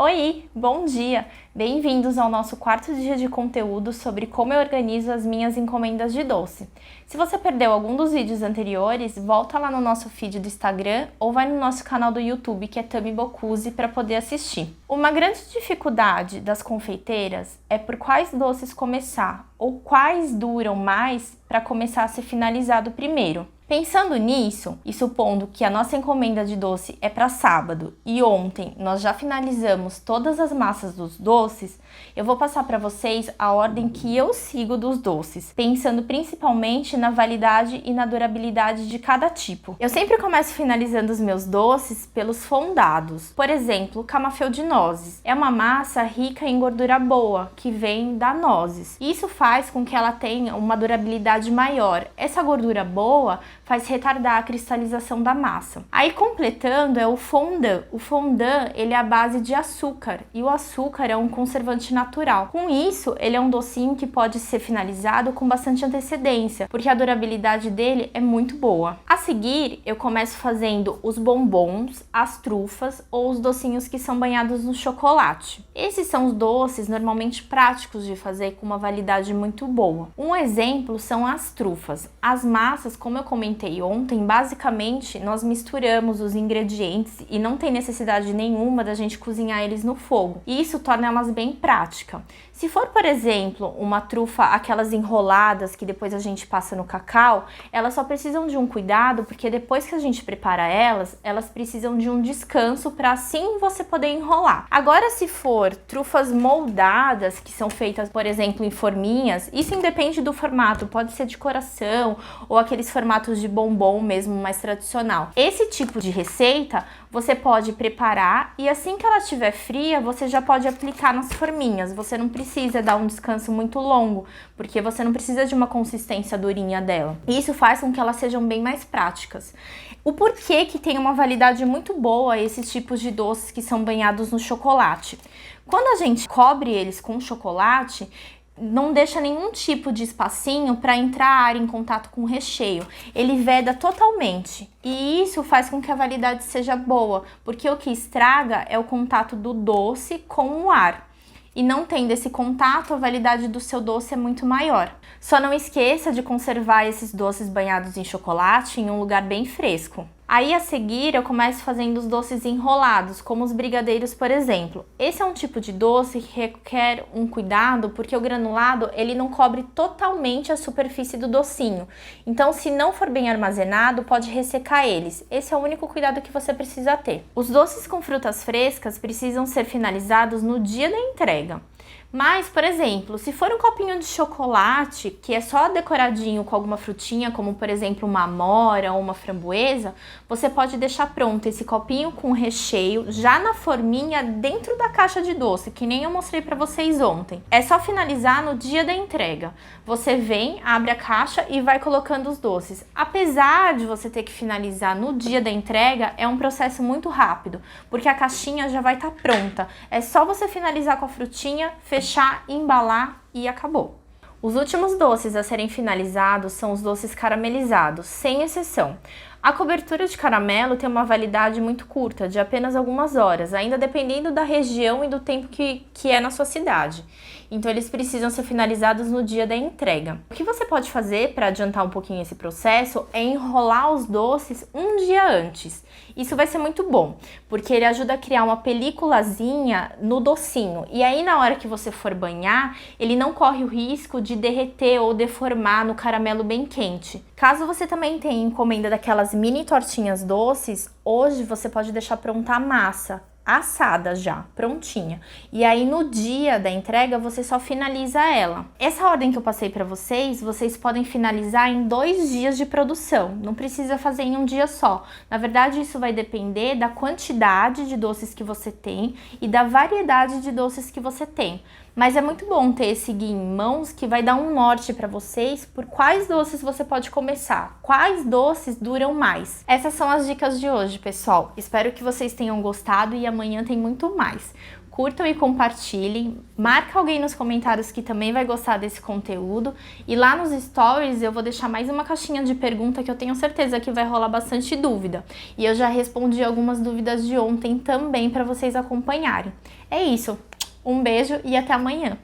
Oi, bom dia! Bem-vindos ao nosso quarto dia de conteúdo sobre como eu organizo as minhas encomendas de doce. Se você perdeu algum dos vídeos anteriores, volta lá no nosso feed do Instagram ou vai no nosso canal do YouTube, que é Tami Bocuse, para poder assistir. Uma grande dificuldade das confeiteiras é por quais doces começar ou quais duram mais para começar a ser finalizado primeiro. Pensando nisso, e supondo que a nossa encomenda de doce é para sábado e ontem nós já finalizamos todas as massas dos doces, eu vou passar para vocês a ordem que eu sigo dos doces, pensando principalmente na validade e na durabilidade de cada tipo. Eu sempre começo finalizando os meus doces pelos fondados. Por exemplo, camafeu de nozes. É uma massa rica em gordura boa, que vem da nozes. Isso faz com que ela tenha uma durabilidade maior. Essa gordura boa faz retardar a cristalização da massa. Aí completando é o fondant. O fondant ele é a base de açúcar e o açúcar é um conservante natural. Com isso, ele é um docinho que pode ser finalizado com bastante antecedência, porque a durabilidade dele é muito boa. A seguir, eu começo fazendo os bombons, as trufas ou os docinhos que são banhados no chocolate. Esses são os doces normalmente práticos de fazer com uma validade muito boa. Um exemplo são as trufas. As massas, como eu comentei ontem, basicamente nós misturamos os ingredientes e não tem necessidade nenhuma da gente cozinhar eles no fogo. E isso torna elas bem práticas. Se for, por exemplo, uma trufa, aquelas enroladas que depois a gente passa no cacau, elas só precisam de um cuidado, porque depois que a gente prepara elas precisam de um descanso para assim você poder enrolar. Agora, se for trufas moldadas, que são feitas, por exemplo, em forminhas, isso independe do formato, pode ser de coração ou aqueles formatos de bombom mesmo mais tradicional. Esse tipo de receita você pode preparar e assim que ela estiver fria, você já pode aplicar nas forminhas. Você não precisa dar um descanso muito longo, porque você não precisa de uma consistência durinha dela. Isso faz com que elas sejam bem mais práticas. O porquê que tem uma validade muito boa esses tipos de doces que são banhados no chocolate? Quando a gente cobre eles com chocolate, não deixa nenhum tipo de espacinho para entrar ar em contato com o recheio. Ele veda totalmente. E isso faz com que a validade seja boa, porque o que estraga é o contato do doce com o ar. E não tendo esse contato, a validade do seu doce é muito maior. Só não esqueça de conservar esses doces banhados em chocolate em um lugar bem fresco. Aí a seguir eu começo fazendo os doces enrolados, como os brigadeiros, por exemplo. Esse é um tipo de doce que requer um cuidado, porque o granulado ele não cobre totalmente a superfície do docinho. Então, se não for bem armazenado, pode ressecar eles. Esse é o único cuidado que você precisa ter. Os doces com frutas frescas precisam ser finalizados no dia da entrega. Mas, por exemplo, se for um copinho de chocolate, que é só decoradinho com alguma frutinha, como por exemplo uma amora ou uma framboesa, você pode deixar pronto esse copinho com recheio já na forminha dentro da caixa de doce, que nem eu mostrei pra vocês ontem. É só finalizar no dia da entrega. Você vem, abre a caixa e vai colocando os doces. Apesar de você ter que finalizar no dia da entrega, é um processo muito rápido, porque a caixinha já vai estar pronta. É só você finalizar com a frutinha, fechar, embalar e acabou. Os últimos doces a serem finalizados são os doces caramelizados, sem exceção. A cobertura de caramelo tem uma validade muito curta, de apenas algumas horas, ainda dependendo da região e do tempo que é na sua cidade. Então eles precisam ser finalizados no dia da entrega. O que você pode fazer para adiantar um pouquinho esse processo é enrolar os doces um dia antes. Isso vai ser muito bom, porque ele ajuda a criar uma películazinha no docinho. E aí na hora que você for banhar, ele não corre o risco de derreter ou deformar no caramelo bem quente. Caso você também tenha encomenda daquelas mini tortinhas doces, hoje você pode deixar pronta a massa, assada já, prontinha. E aí no dia da entrega você só finaliza ela. Essa ordem que eu passei para vocês podem finalizar em 2 dias de produção. Não precisa fazer em um dia só. Na verdade, isso vai depender da quantidade de doces que você tem e da variedade de doces que você tem. Mas é muito bom ter esse guia em mãos que vai dar um norte para vocês por quais doces você pode começar, quais doces duram mais. Essas são as dicas de hoje, pessoal. Espero que vocês tenham gostado e amanhã tem muito mais. curtam e compartilhem, marca alguém nos comentários que também vai gostar desse conteúdo e lá nos stories eu vou deixar mais uma caixinha de pergunta que eu tenho certeza que vai rolar bastante dúvida. E eu já respondi algumas dúvidas de ontem também para vocês acompanharem. É isso, um beijo e até amanhã!